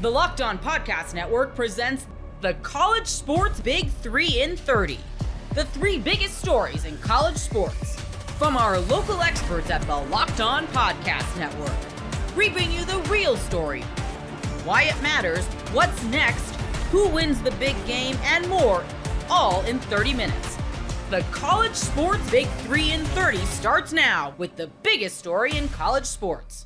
The Locked On Podcast Network presents the College Sports Big 3 in 30. The three biggest stories in college sports. From our local experts at the Locked On Podcast Network. Bringing you the real story. Why it matters, what's next, who wins the big game, and more, all in 30 minutes. The College Sports Big 3 in 30 starts now with the biggest story in college sports.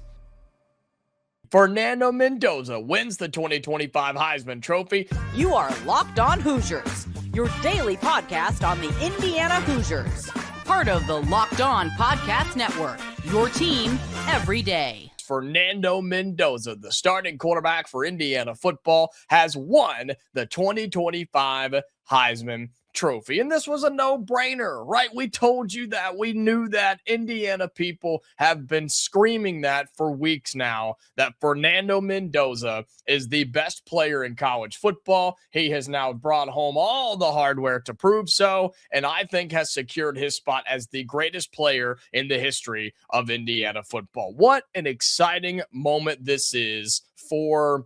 Fernando Mendoza wins the 2025 Heisman Trophy. You are Locked On Hoosiers, your daily podcast on the Indiana Hoosiers. Part of the Locked On Podcast Network, your team every day. Fernando Mendoza, the starting quarterback for Indiana football, has won the 2025 Heisman Trophy. And this was a no-brainer, right? We told you that. We knew that. Indiana people have been screaming that for weeks now, that Fernando Mendoza is the best player in college football. He has now brought home all the hardware to prove so, and I think has secured his spot as the greatest player in the history of Indiana football. What an exciting moment this is for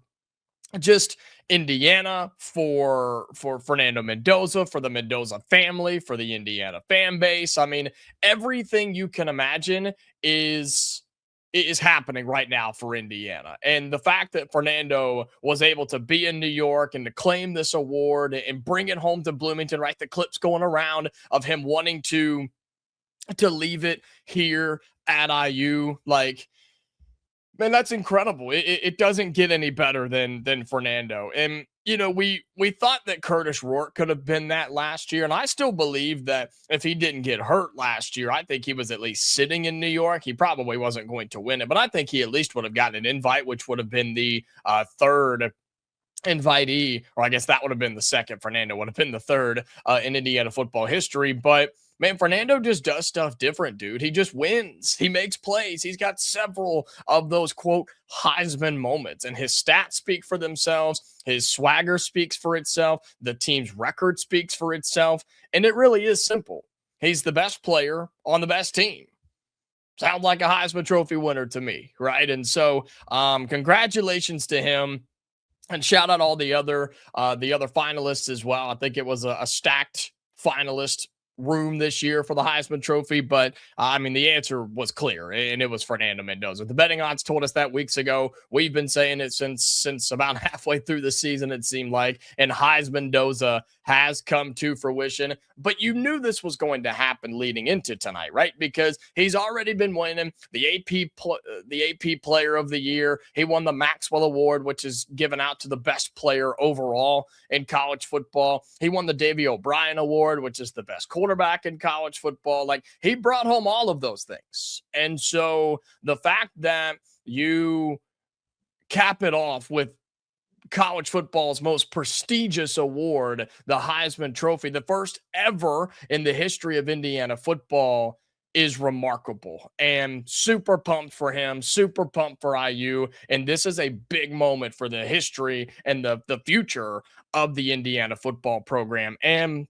just Indiana, for Fernando Mendoza, for the Mendoza family, for the Indiana fan base. I mean, everything you can imagine is happening right now for Indiana. And the fact that Fernando was able to be in New York and to claim this award and bring it home to Bloomington, right? The clips going around of him wanting to leave it here at IU, like, man, that's incredible. It doesn't get any better than Fernando. And, you know, we thought that Curtis Rourke could have been that last year. And I still believe that if he didn't get hurt last year, I think he was at least sitting in New York. He probably wasn't going to win it, but I think he at least would have gotten an invite, which would have been the third invitee, or I guess that would have been the second. Fernando would have been the third in Indiana football history. But man, Fernando just does stuff different, dude. He just wins. He makes plays. He's got several of those, quote, Heisman moments, and his stats speak for themselves. His swagger speaks for itself. The team's record speaks for itself. And it really is simple. He's the best player on the best team. Sounds like a Heisman Trophy winner to me, right? And so congratulations to him. And shout out all the other finalists as well. I think it was a stacked finalist room this year for the Heisman Trophy, but I mean, the answer was clear, and it was Fernando Mendoza. The betting odds told us that weeks ago. We've been saying it since about halfway through the season, it seemed like, and Heisman Mendoza has come to fruition. But you knew this was going to happen leading into tonight, right? Because he's already been winning the AP Player of the Year. He won the Maxwell Award, which is given out to the best player overall in college football. He won the Davey O'Brien Award, which is the best quarterback in college football. Like, he brought home all of those things. And so the fact that you cap it off with college football's most prestigious award, the Heisman Trophy, the first ever in the history of Indiana football, is remarkable, and super pumped for him, super pumped for IU. And this is a big moment for the history and the future of the Indiana football program. And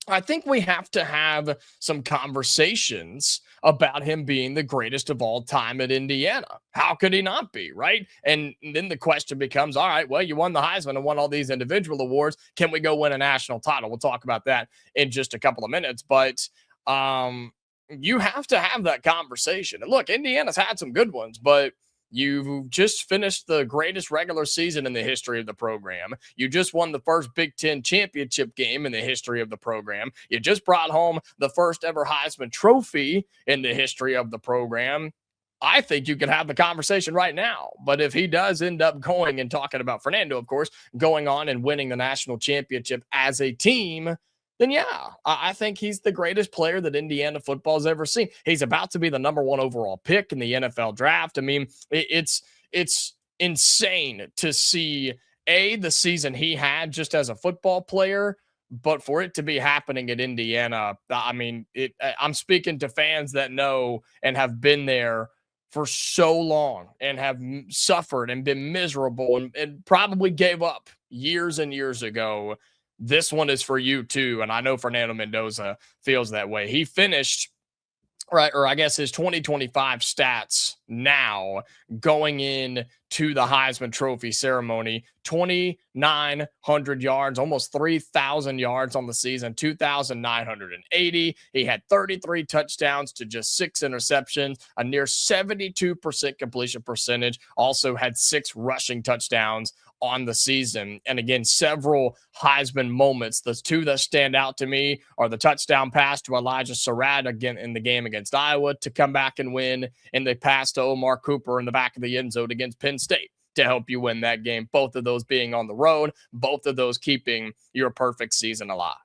I think we have to have some conversations about him being the greatest of all time at Indiana. How could he not be, right? And then the question becomes, all right, well, you won the Heisman and won all these individual awards. Can we go win a national title? We'll talk about that in just a couple of minutes. But you have to have that conversation. And look, Indiana's had some good ones, but you've just finished the greatest regular season in the history of the program. You just won the first Big Ten championship game in the history of the program. You just brought home the first ever Heisman Trophy in the history of the program. I think you can have the conversation right now. But if he does end up going and talking about Fernando, of course, going on and winning the national championship as a team, then yeah, I think he's the greatest player that Indiana football's ever seen. He's about to be the number one overall pick in the NFL draft. I mean, it's insane to see, the season he had just as a football player, but for it to be happening at Indiana, I mean, I'm speaking to fans that know and have been there for so long and have suffered and been miserable and probably gave up years and years ago. This one is for you too. And I know Fernando Mendoza feels that way. He finished, right, or I guess his 2025 stats now going in to the Heisman Trophy ceremony. 2,900 yards, almost 3,000 yards on the season, 2,980. He had 33 touchdowns to just 6 interceptions, a near 72% completion percentage, also had 6 rushing touchdowns on the season. And again, several Heisman moments. The two that stand out to me are the touchdown pass to Elijah Surratt again in the game against Iowa to come back and win, and the pass to Omar Cooper in the back of the end zone against Penn State to help you win that game. Both of those being on the road, both of those keeping your perfect season alive.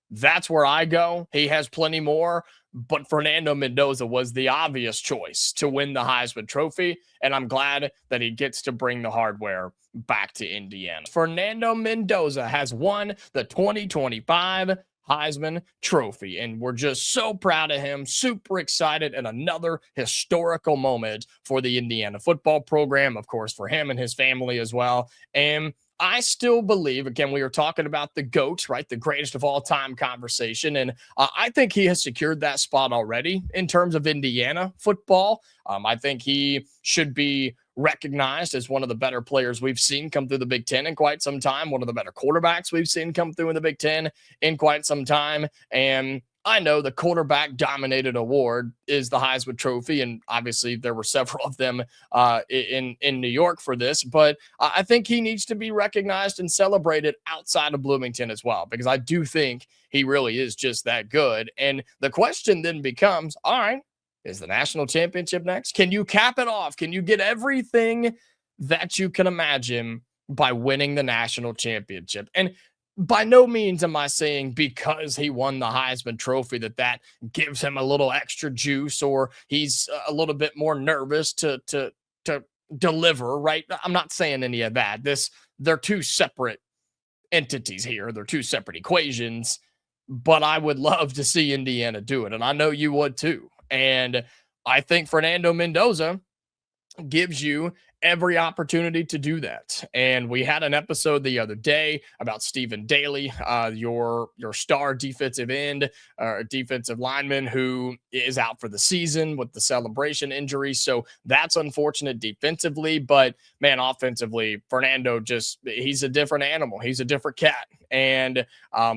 That's where I go. He has plenty more, but Fernando Mendoza was the obvious choice to win the Heisman Trophy, and I'm glad that he gets to bring the hardware back to Indiana. Fernando Mendoza has won the 2025 Heisman Trophy, and we're just so proud of him, super excited, and another historical moment for the Indiana football program, of course, for him and his family as well. And I still believe, again, we were talking about the GOAT, right? The greatest of all time conversation. And I think he has secured that spot already in terms of Indiana football. I think he should be recognized as one of the better players we've seen come through the Big Ten in quite some time, one of the better quarterbacks we've seen come through in the Big Ten in quite some time. And I know the quarterback-dominated award is the Heisman Trophy, and obviously there were several of them in New York for this, but I think he needs to be recognized and celebrated outside of Bloomington as well, because I do think he really is just that good. And the question then becomes, all right, is the national championship next? Can you cap it off? Can you get everything that you can imagine by winning the national championship? And by no means am I saying because he won the Heisman Trophy that gives him a little extra juice or he's a little bit more nervous to deliver, right? I'm not saying any of that. They're two separate entities here. They're two separate equations, but I would love to see Indiana do it, and I know you would too. And I think Fernando Mendoza gives you every opportunity to do that. And we had an episode the other day about Stephen Daly, your star defensive end, defensive lineman who is out for the season with the celebration injury. So that's unfortunate defensively, but man, offensively, Fernando he's a different animal. He's a different cat. And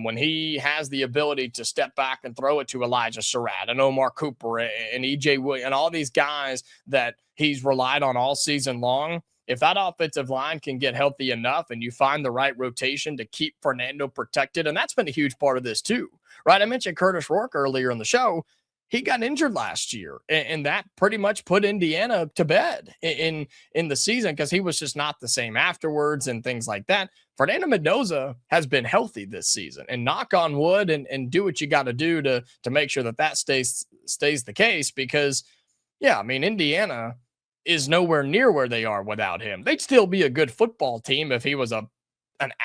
when he has the ability to step back and throw it to Elijah Surratt and Omar Cooper and EJ Williams and all these guys that he's relied on all season long, if that offensive line can get healthy enough and you find the right rotation to keep Fernando protected, and that's been a huge part of this too, right? I mentioned Curtis Rourke earlier in the show. He got injured last year, and that pretty much put Indiana to bed in the season because he was just not the same afterwards and things like that. Fernando Mendoza has been healthy this season, and knock on wood and do what you got to do to make sure that stays the case because, yeah, I mean, Indiana is nowhere near where they are without him. They'd still be a good football team if he was an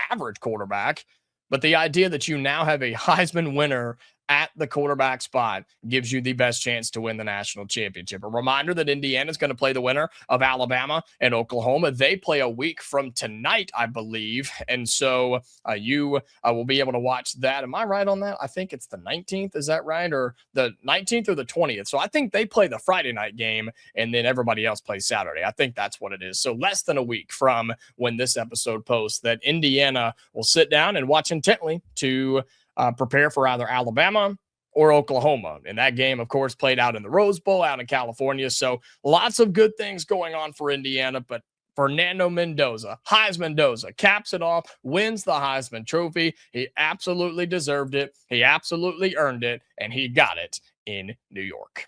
average quarterback, but the idea that you now have a Heisman winner at the quarterback spot gives you the best chance to win the national championship. A reminder that Indiana is going to play the winner of Alabama and Oklahoma. They play a week from tonight, I believe. And so you will be able to watch that. Am I right on that? I think it's the 19th. Is that right? Or the 19th or the 20th. So I think they play the Friday night game and then everybody else plays Saturday. I think that's what it is. So less than a week from when this episode posts that Indiana will sit down and watch intently to prepare for either Alabama or Oklahoma. And that game, of course, played out in the Rose Bowl out in California. So lots of good things going on for Indiana, but Fernando Mendoza, Heisman Mendoza, caps it off, wins the Heisman Trophy. He absolutely deserved it. He absolutely earned it, and he got it in New York.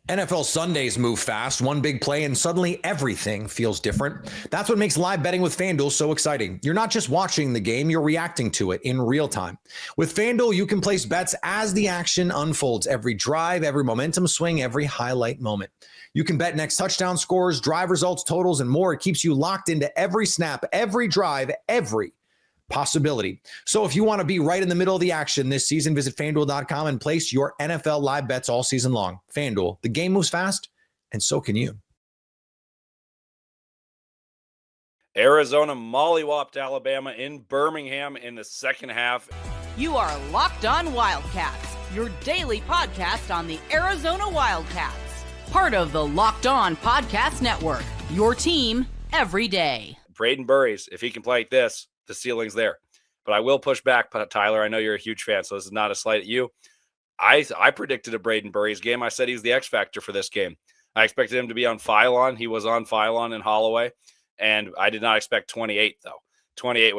NFL Sundays move fast, one big play, and suddenly everything feels different. That's what makes live betting with FanDuel so exciting. You're not just watching the game, you're reacting to it in real time. With FanDuel, you can place bets as the action unfolds. Every drive, every momentum swing, every highlight moment. You can bet next touchdown scores, drive results, totals, and more. It keeps you locked into every snap, every drive, every possibility. So if you want to be right in the middle of the action this season, visit FanDuel.com and place your NFL live bets all season long. FanDuel, the game moves fast, and so can you. Arizona mollywopped Alabama in Birmingham in the second half. You are Locked On Wildcats, your daily podcast on the Arizona Wildcats, Part of the Locked On Podcast Network, your team every day. Braden Burries, if he can play like this, the ceiling's there. But I will push back, Tyler. I know you're a huge fan, so this is not a slight at you. I predicted a Braden Burries game. I said he was the X factor for this game. I expected him to be on Phylon. He was on Phylon in Holloway, and I did not expect 28, though. 28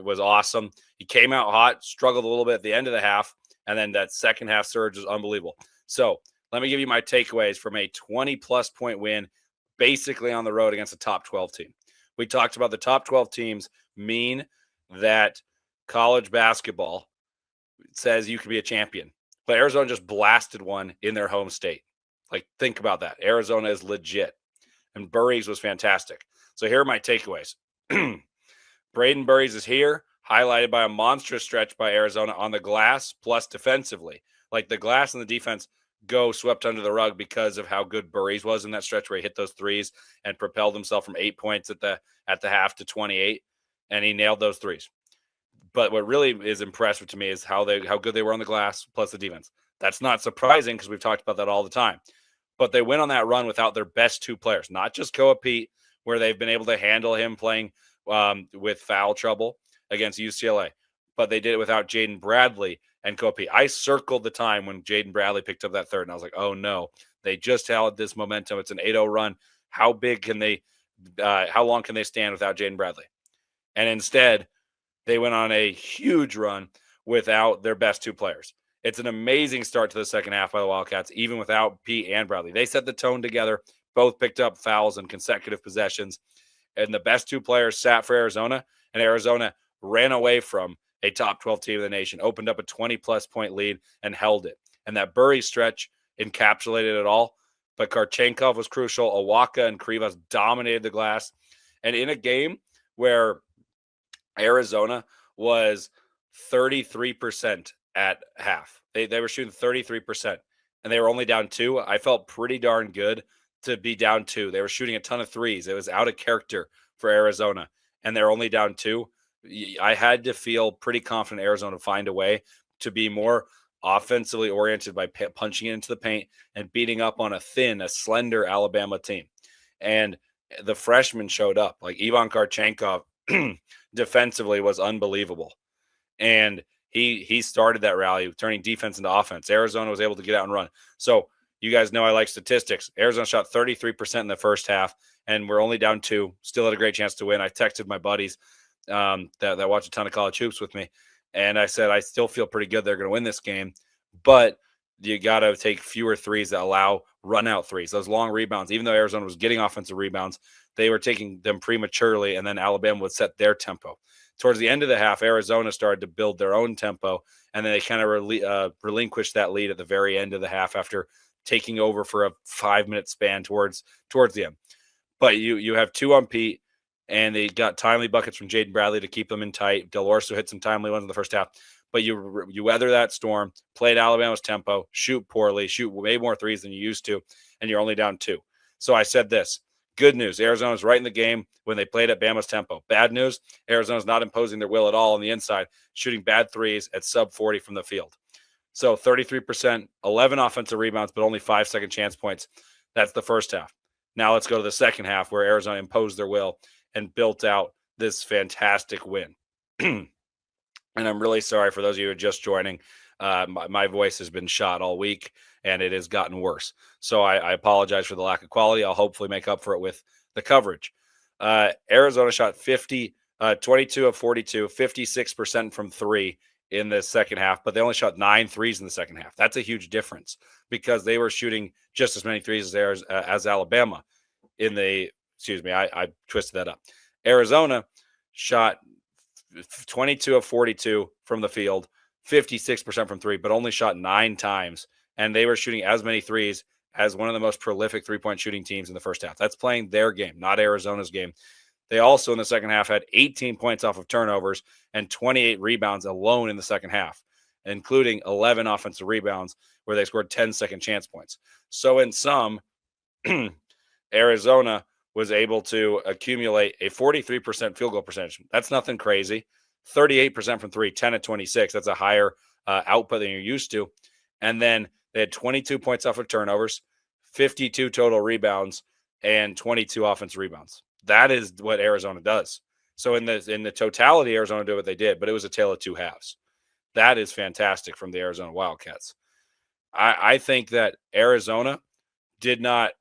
was awesome. He came out hot, struggled a little bit at the end of the half, and then that second half surge was unbelievable. So let me give you my takeaways from a 20-plus point win, basically on the road against a top 12 team. We talked about the top 12 teams mean that college basketball says you can be a champion. But Arizona just blasted one in their home state. Like, think about that. Arizona is legit. And Burries was fantastic. So here are my takeaways. Braden Burries is here, highlighted by a monstrous stretch by Arizona on the glass, plus defensively. Like, the glass and the defense go swept under the rug because of how good Burries was in that stretch where he hit those threes and propelled himself from 8 points at the half to 28, and he nailed those threes. But what really is impressive to me is how good they were on the glass plus the defense. That's not surprising because we've talked about that all the time. But they went on that run without their best two players, not just Koa Pete, where they've been able to handle him playing with foul trouble against UCLA. But they did it without Jaden Bradley and Koa Pete. I circled the time when Jaden Bradley picked up that third, and I was like, oh, no. They just held this momentum. It's an 8-0 run. How long can they stand without Jaden Bradley? And instead, they went on a huge run without their best two players. It's an amazing start to the second half by the Wildcats, even without Pete and Bradley. They set the tone together. Both picked up fouls in consecutive possessions. And the best two players sat for Arizona, and Arizona ran away from a top 12 team of the nation, opened up a 20-plus point lead, and held it. And that Burry stretch encapsulated it all. But Karchenkov was crucial. Awaka and Krivas dominated the glass. And in a game where Arizona was 33% at half. They were shooting 33%, and they were only down 2. I felt pretty darn good to be down 2. They were shooting a ton of threes. It was out of character for Arizona, and they're only down 2. I had to feel pretty confident Arizona would find a way to be more offensively oriented by punching it into the paint and beating up on a slender Alabama team. And the freshmen showed up. Like Ivan Karchenkov defensively was unbelievable. And he started that rally, turning defense into offense. Arizona was able to get out and run. So you guys know I like statistics. Arizona shot 33% in the first half, and we're only down 2. Still had a great chance to win. I texted my buddies that watch a ton of college hoops with me, and I said I still feel pretty good they're going to win this game, but you got to take fewer threes that allow run-out threes. Those long rebounds, even though Arizona was getting offensive rebounds, they were taking them prematurely, and then Alabama would set their tempo. Towards the end of the half, Arizona started to build their own tempo, and then they kind of relinquished that lead at the very end of the half after taking over for a 5-minute span towards the end. But you have 2 on Pete, and they got timely buckets from Jaden Bradley to keep them in tight. Del Orso hit some timely ones in the first half. But you weather that storm, played Alabama's tempo, shoot poorly, shoot way more threes than you used to, and you're only down 2. So I said this. Good news, Arizona's right in the game when they played at Bama's tempo. Bad news, Arizona's not imposing their will at all on the inside, shooting bad threes at sub 40 from the field. So 33%, 11 offensive rebounds, but only 5 second chance points. That's the first half. Now let's go to the second half where Arizona imposed their will and built out this fantastic win. And I'm really sorry for those of you who are just joining. My voice has been shot all week, and it has gotten worse. So I apologize for the lack of quality. I'll hopefully make up for it with the coverage. Arizona shot 22 of 42, 56% from 3 in the second half, but they only shot 9 threes in the second half. That's a huge difference because they were shooting just as many threes as Alabama in the – I twisted that up. Arizona shot 22 of 42 from the field, 56% from 3, but only shot 9 times. And they were shooting as many threes as one of the most prolific three-point shooting teams in the first half. That's playing their game, not Arizona's game. They also in the second half had 18 points off of turnovers and 28 rebounds alone in the second half, including 11 offensive rebounds where they scored 10 second chance points. So in sum, Arizona was able to accumulate a 43% field goal percentage. That's nothing crazy. 38% from 3, 10 of 26. That's a higher output than you're used to. And then they had 22 points off of turnovers, 52 total rebounds, and 22 offensive rebounds. That is what Arizona does. So in the totality, Arizona did what they did, but it was a tale of two halves. That is fantastic from the Arizona Wildcats. I think that Arizona did not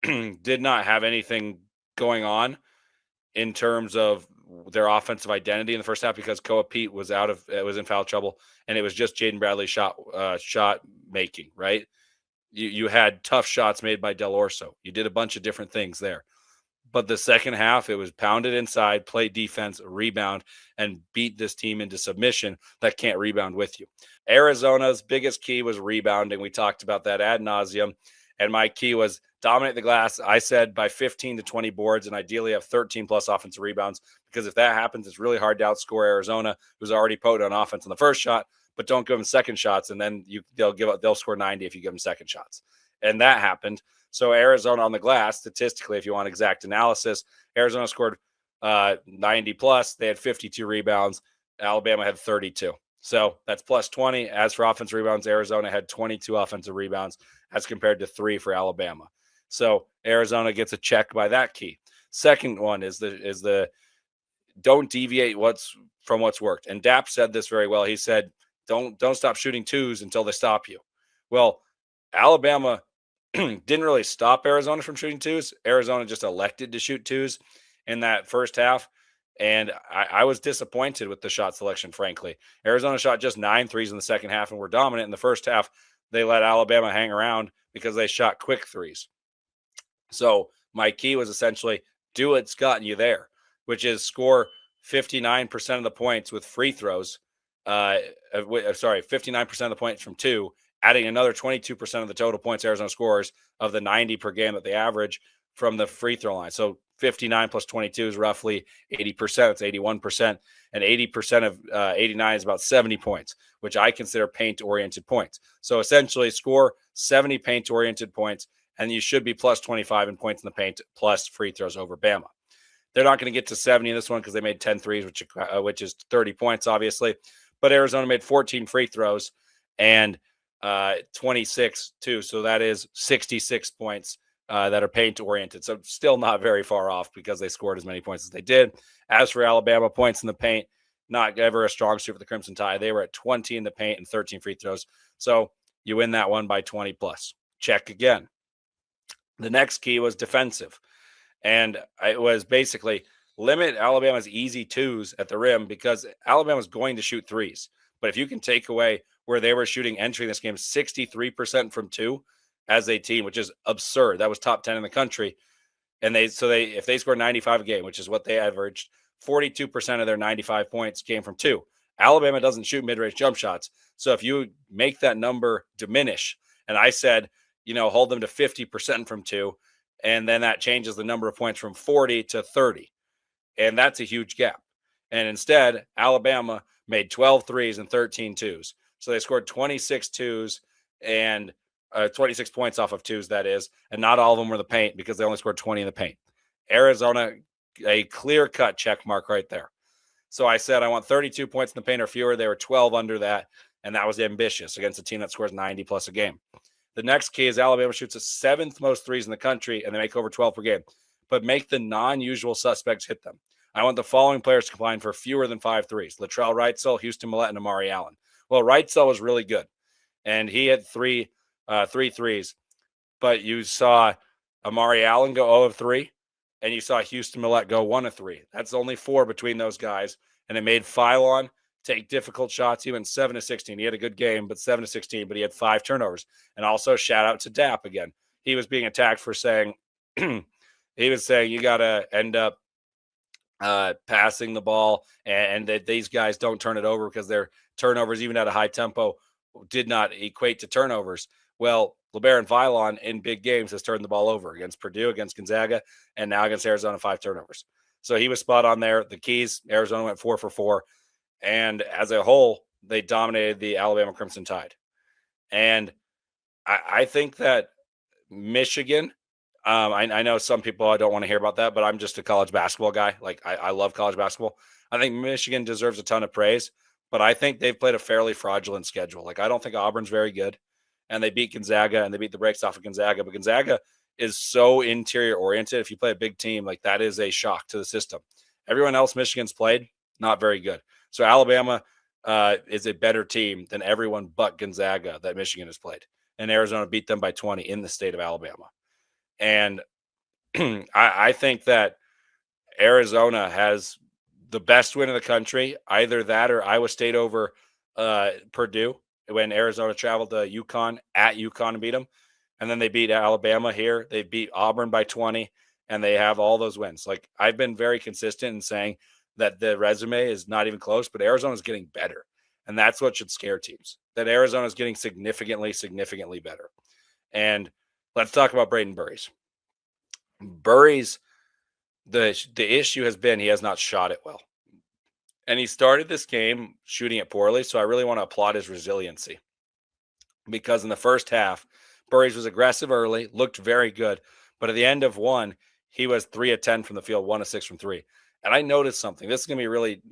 have anything going on in terms of their offensive identity in the first half because Koa Pete was in foul trouble, and it was just Jaden Bradley's shot making, right? You had tough shots made by Del Orso. You did a bunch of different things there. But the second half, it was pounded inside, play defense, rebound, and beat this team into submission that can't rebound with you. Arizona's biggest key was rebounding. We talked about that ad nauseum. And my key was dominate the glass. I said by 15 to 20 boards and ideally have 13 plus offensive rebounds, because if that happens, it's really hard to outscore Arizona, who's already potent on offense on the first shot, but don't give them second shots. And then they'll score 90 if you give them second shots. And that happened. So Arizona on the glass, statistically, if you want exact analysis, Arizona scored 90 plus. They had 52 rebounds. Alabama had 32. So that's plus 20. As for offensive rebounds, Arizona had 22 offensive rebounds as compared to 3 for Alabama. So Arizona gets a check by that key. Second one is the don't deviate from what's worked. And Dapp said this very well. He said, don't stop shooting twos until they stop you. Well, Alabama didn't really stop Arizona from shooting twos. Arizona just elected to shoot twos in that first half. And I was disappointed with the shot selection, frankly. Arizona shot just 9 threes in the second half and were dominant. In the first half, they let Alabama hang around because they shot quick threes. So my key was essentially do what's gotten you there, which is score 59% of the points with free throws. 59% of the points from 2, adding another 22% of the total points Arizona scores of the 90 per game that they average from the free throw line. So 59 plus 22 is roughly 80%. It's 81%. And 80% of 89 is about 70 points, which I consider paint-oriented points. So essentially score 70 paint-oriented points, and you should be plus 25 in points in the paint plus free throws over Bama. They're not going to get to 70 in this one because they made 10 threes, which is 30 points, obviously. But Arizona made 14 free throws and 26 too. So that is 66 points that are paint oriented. So still not very far off because they scored as many points as they did. As for Alabama, points in the paint, not ever a strong suit for the Crimson Tide. They were at 20 in the paint and 13 free throws. So you win that one by 20 plus. Check again. The next key was defensive. And it was basically limit Alabama's easy twos at the rim because Alabama's going to shoot threes. But if you can take away where they were shooting entering this game 63% from 2 as a team, which is absurd. That was top 10 in the country. And if they score 95 a game, which is what they averaged, 42% of their 95 points came from 2. Alabama doesn't shoot mid-range jump shots. So if you make that number diminish, and I said, hold them to 50% from 2, and then that changes the number of points from 40 to 30. And that's a huge gap. And instead, Alabama made 12 threes and 13 twos. So they scored 26 twos and 26 points off of twos, that is. And not all of them were the paint because they only scored 20 in the paint. Arizona, a clear-cut check mark right there. So I said I want 32 points in the paint or fewer. They were 12 under that, and that was ambitious against a team that scores 90 plus a game. The next key is Alabama shoots the 7th most threes in the country, and they make over 12 per game. But make the non-usual suspects hit them. I want the following players to combine for fewer than 5 threes. Latrell Wrightsell, Houston Millett, and Amari Allen. Well, Wrightsell was really good, and he had three threes. But you saw Amari Allen go 0 of 3, and you saw Houston Millett go 1 of 3. That's only 4 between those guys, and it made Philon take difficult shots. He went 7 of 16. He had a good game, but 7 of 16, but he had 5 turnovers. And also shout out to Dapp again. He was being attacked for saying, he was saying you got to end up passing the ball and that these guys don't turn it over because their turnovers, even at a high tempo, did not equate to turnovers. Well, LeBaron Philon in big games has turned the ball over against Purdue, against Gonzaga, and now against Arizona, 5 turnovers. So he was spot on there. The keys, Arizona went 4 for 4. And as a whole, they dominated the Alabama Crimson Tide. And I think that Michigan, I know some people I don't want to hear about that, but I'm just a college basketball guy. Like I love college basketball. I think Michigan deserves a ton of praise, but I think they've played a fairly fraudulent schedule. Like I don't think Auburn's very good. and they beat Gonzaga, and they beat the brakes off of Gonzaga. But Gonzaga is so interior oriented. If you play a big team, like that is a shock to the system. Everyone else Michigan's played, not very good. So Alabama is a better team than everyone but Gonzaga that Michigan has played. And Arizona beat them by 20 in the state of Alabama. And I think that Arizona has the best win in the country, either that or Iowa State over Purdue when Arizona traveled to UConn at UConn and beat them. And then they beat Alabama here. They beat Auburn by 20, and they have all those wins. Like, I've been very consistent in saying that the resume is not even close, but Arizona is getting better. And that's what should scare teams, that Arizona is getting significantly, significantly better. And let's talk about Braden Burries. Burries, the issue has been he has not shot it well. And he started this game shooting it poorly, so I really want to applaud his resiliency. Because in the first half, Burries was aggressive early, looked very good, but at the end of one, he was 3 of 10 from the field, 1 of 6 from 3. And I noticed something. This is going to be really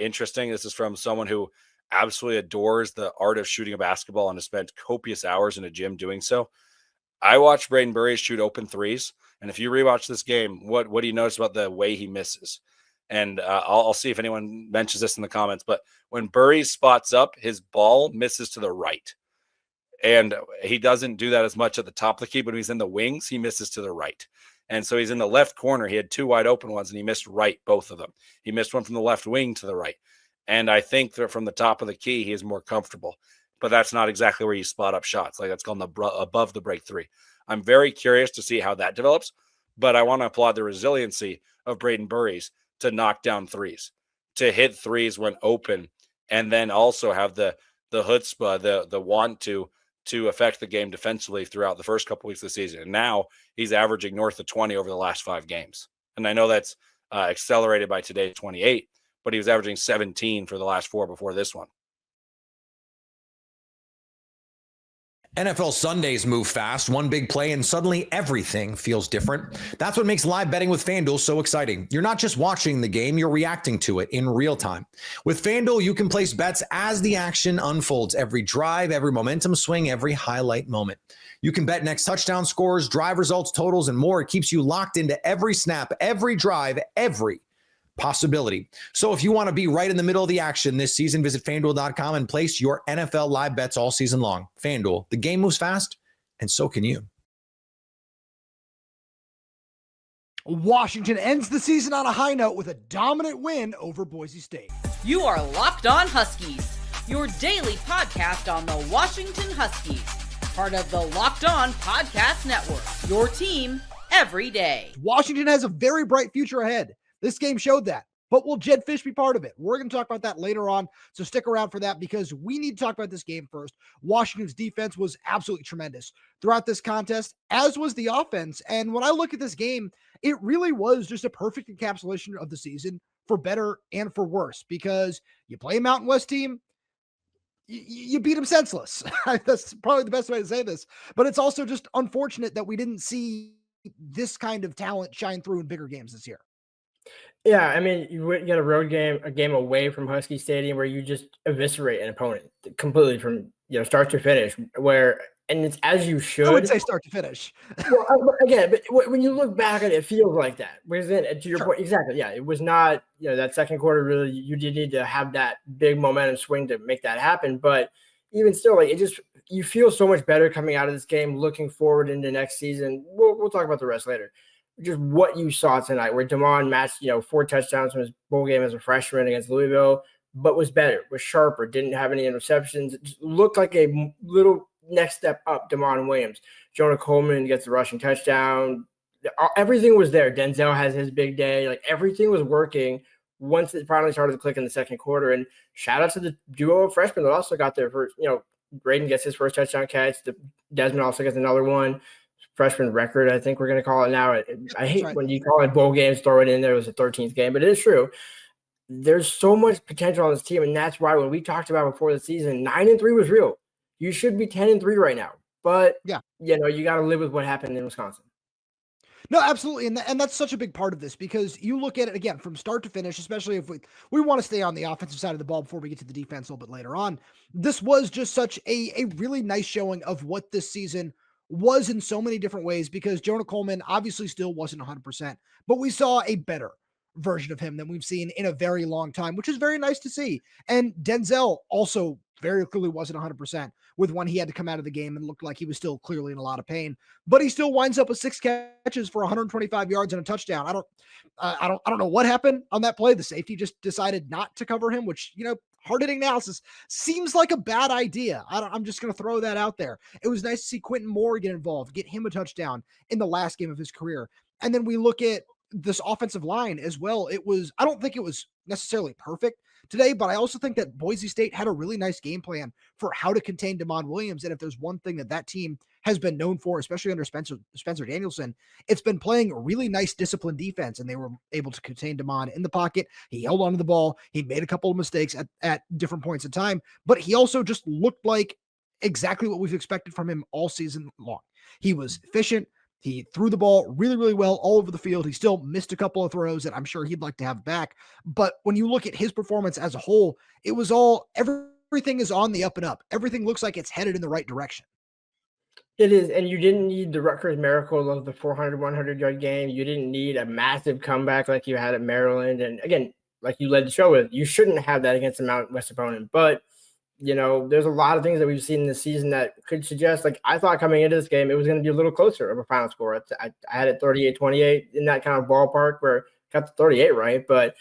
interesting. This is from someone who absolutely adores the art of shooting a basketball and has spent copious hours in a gym doing so. I watched Braden Burries shoot open threes, and if you rewatch this game, what do you notice about the way he misses? And I'll see if anyone mentions this in the comments, but when Burries spots up, his ball misses to the right. And he doesn't do that as much at the top of the key, but when he's in the wings, he misses to the right. And so he's in the left corner. He had 2 wide open ones, and he missed right, both of them. He missed one from the left wing to the right. And I think that from the top of the key, he is more comfortable. But that's not exactly where you spot up shots. Like, that's called above the break 3. I'm very curious to see how that develops, but I want to applaud the resiliency of Braden Burries to knock down threes, to hit threes when open, and then also have the chutzpah, the want to affect the game defensively throughout the first couple weeks of the season. And now he's averaging north of 20 over the last 5 games. And I know that's accelerated by today, 28, but he was averaging 17 for the last 4 before this one. NFL Sundays move fast, one big play, and suddenly everything feels different. That's what makes live betting with FanDuel so exciting. You're not just watching the game, you're reacting to it in real time. With FanDuel, you can place bets as the action unfolds, every drive, every momentum swing, every highlight moment. You can bet next touchdown scores, drive results, totals, and more. It keeps you locked into every snap, every drive, every possibility. So if you want to be right in the middle of the action this season, visit FanDuel.com and place your NFL live bets all season long. FanDuel, the game moves fast, and so can you. Washington ends the season on a high note with a dominant win over Boise State. You are Locked On Huskies, your daily podcast on the Washington Huskies, part of the Locked On Podcast Network, your team every day. Washington has a very bright future ahead. This game showed that. But will Jedd Fisch be part of it? We're going to talk about that later on, so stick around for that because we need to talk about this game first. Washington's defense was absolutely tremendous throughout this contest, as was the offense. And when I look at this game, it really was just a perfect encapsulation of the season for better and for worse because you play a Mountain West team, you beat them senseless. That's probably the best way to say this. But it's also just unfortunate that we didn't see this kind of talent shine through in bigger games this year. Yeah, I mean, you get a game away from Husky Stadium where you just eviscerate an opponent completely from start to finish. And it's as you should. I would say start to finish. Well, again, but when you look back at it, it feels like that. Whereas then, to your point, exactly, yeah, it was not. That second quarter really, you did need to have that big momentum swing to make that happen. But even still, like you feel so much better coming out of this game, looking forward into next season. We'll talk about the rest later. Just what you saw tonight, where DeMond matched, 4 touchdowns from his bowl game as a freshman against Louisville, but was better, was sharper, didn't have any interceptions. It just looked like a little next step up. DeMond Williams, Jonah Coleman gets the rushing touchdown. Everything was there. Denzel has his big day. Like everything was working once it finally started to click in the second quarter. And shout out to the duo of freshmen that also got their first. Braden gets his first touchdown catch. Desmond also gets another one. Freshman record, I think we're going to call it now. I hate when you call it bowl games, throw it in there. It was a 13th game, but it is true. There's so much potential on this team, and that's why when we talked about before the season, 9-3 was real. You should be 10-3 right now, but you got to live with what happened in Wisconsin. No, absolutely. And that's such a big part of this because you look at it again from start to finish, especially if we want to stay on the offensive side of the ball before we get to the defense a little bit later on. This was just such a really nice showing of what this season was in so many different ways because Jonah Coleman obviously still wasn't 100%, but we saw a better version of him than we've seen in a very long time, which is very nice to see. And Denzel also very clearly wasn't 100% with when he had to come out of the game and looked like he was still clearly in a lot of pain, but he still winds up with 6 catches for 125 yards and a touchdown. I don't know what happened on that play. The safety just decided not to cover him, which, hard hitting analysis seems like a bad idea. I'm just going to throw that out there. It was nice to see Quentin Moore get involved, get him a touchdown in the last game of his career. And then we look at this offensive line as well. I don't think it was necessarily perfect today, but I also think that Boise State had a really nice game plan for how to contain Damon Williams. And if there's one thing that team has been known for, especially under Spencer Danielson, it's been playing a really nice disciplined defense, and they were able to contain Damon in the pocket. He held onto the ball. He made a couple of mistakes at different points in time, but he also just looked like exactly what we've expected from him all season long. He was efficient. He threw the ball really, really well all over the field. He still missed a couple of throws that I'm sure he'd like to have back. But when you look at his performance as a whole, it was everything is on the up and up. Everything looks like it's headed in the right direction. It is, and you didn't need the Rutgers miracle of the 400, 100-yard game. You didn't need a massive comeback like you had at Maryland. And again, like you led the show with, you shouldn't have that against a Mountain West opponent. But there's a lot of things that we've seen this season that could suggest, like I thought coming into this game, it was going to be a little closer of a final score. I had it 38-28 in that kind of ballpark where got the 38 right. But,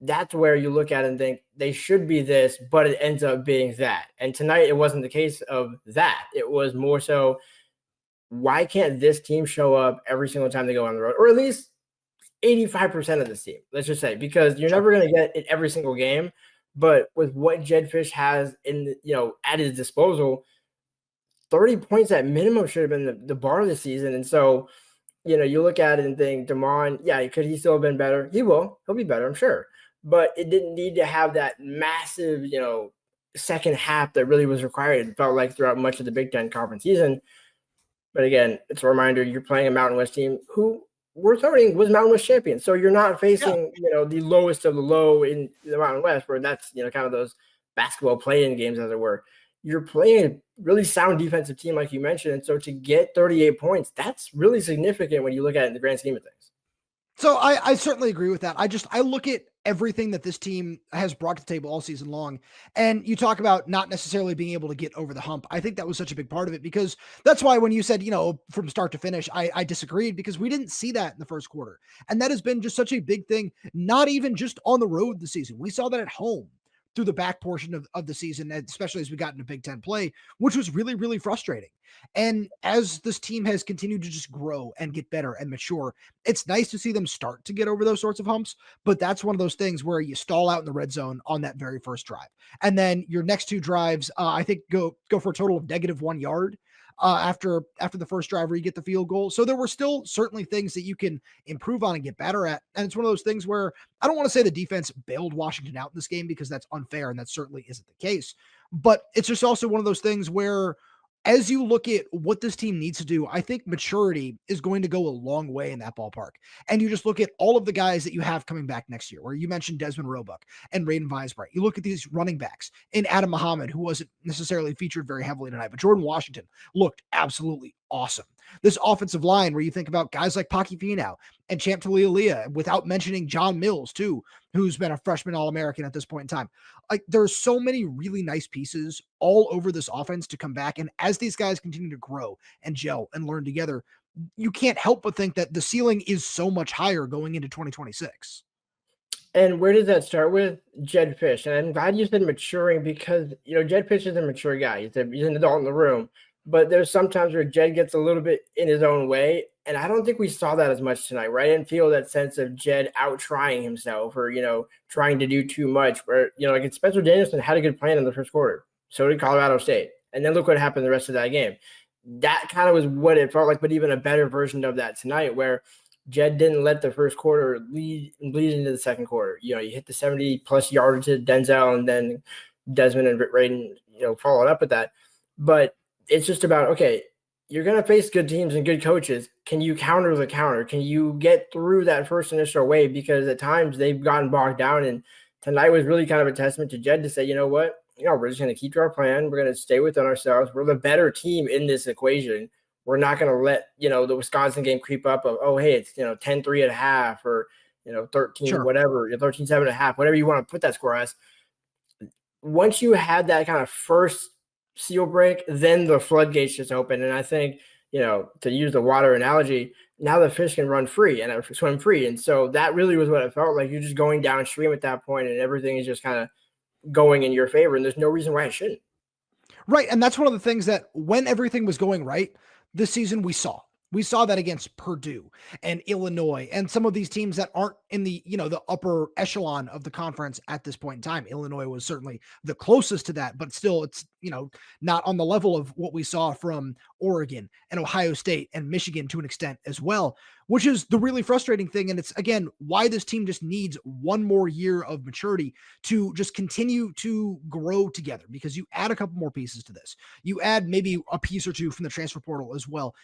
that's where you look at it and think they should be this, but it ends up being that. And tonight it wasn't the case of that. It was more so, why can't this team show up every single time they go on the road, or at least 85% of this team, let's just say, because you're never going to get it every single game. But with what Jedd Fisch has at his disposal, 30 points at minimum should have been the bar of the season. And so, you look at it and think, Damon, could he still have been better? He will. He'll be better, I'm sure. But it didn't need to have that massive, second half that really was required. It felt like throughout much of the Big Ten conference season. But again, it's a reminder, you're playing a Mountain West team who was Mountain West champion. So you're not facing, the lowest of the low in the Mountain West, where that's, kind of those basketball play-in games, as it were. You're playing a really sound defensive team, like you mentioned. And so to get 38 points, that's really significant when you look at it in the grand scheme of things. So I certainly agree with that. I look at everything that this team has brought to the table all season long. And you talk about not necessarily being able to get over the hump. I think that was such a big part of it, because that's why when you said, from start to finish, I disagreed, because we didn't see that in the first quarter. And that has been just such a big thing, not even just on the road this season. We saw that at home through the back portion of the season, especially as we got into Big Ten play, which was really, really frustrating. And as this team has continued to just grow and get better and mature, it's nice to see them start to get over those sorts of humps. But that's one of those things where you stall out in the red zone on that very first drive. And then your next two drives, I think go for a total of -1 yard. After the first drive where you get the field goal. So there were still certainly things that you can improve on and get better at. And it's one of those things where I don't want to say the defense bailed Washington out in this game, because that's unfair, and that certainly isn't the case. But it's just also one of those things where, as you look at what this team needs to do, I think maturity is going to go a long way in that ballpark. And you just look at all of the guys that you have coming back next year, where you mentioned Desmond Roebuck and Raiden Weisbreit. You look at these running backs and Adam Muhammad, who wasn't necessarily featured very heavily tonight, but Jordan Washington looked absolutely awesome. This offensive line, where you think about guys like Paki Finau and Champ Talialia, without mentioning John Mills too, who's been a freshman All-American at this point in time. Like, there's so many really nice pieces all over this offense to come back. And as these guys continue to grow and gel and learn together, you can't help but think that the ceiling is so much higher going into 2026. And where does that start with? Jedd Fisch. And I'm glad you said maturing, because, Jedd Fisch is a mature guy. He's an adult in the room. But there's sometimes where Jedd gets a little bit in his own way. And I don't think we saw that as much tonight, right? I didn't feel that sense of Jedd out-trying himself, or, trying to do too much. Where, like Spencer Danielson had a good plan in the first quarter. So did Colorado State. And then look what happened the rest of that game. That kind of was what it felt like, but even a better version of that tonight, where Jedd didn't let the first quarter bleed into the second quarter. You hit the 70-plus yardage to Denzel, and then Desmond and Raiden, followed up with that. But it's just about, okay, you're going to face good teams and good coaches. Can you counter the counter? Can you get through that first initial wave? Because at times they've gotten bogged down. And tonight was really kind of a testament to Jed to say, you know what? We're just going to keep to our plan. We're going to stay within ourselves. We're the better team in this equation. We're not going to let, the Wisconsin game creep up of, oh, hey, it's, 10-3 at half or, 13, Sure. whatever, 13-7 at half, whatever you want to put that score as. Once you had that kind of first seal break, then the floodgates just open. And I think, to use the water analogy, now the fish can run free and swim free. And so that really was what it felt like. You're just going downstream at that point and everything is just kind of going in your favor. And there's no reason why it shouldn't. Right. And that's one of the things that when everything was going right this season, we saw that against Purdue and Illinois and some of these teams that aren't in the, the upper echelon of the conference at this point in time. Illinois was certainly the closest to that, but still it's, not on the level of what we saw from Oregon and Ohio State and Michigan to an extent as well, which is the really frustrating thing. And it's, again, why this team just needs one more year of maturity to just continue to grow together, because you add a couple more pieces to this. You add maybe a piece or two from the transfer portal as well.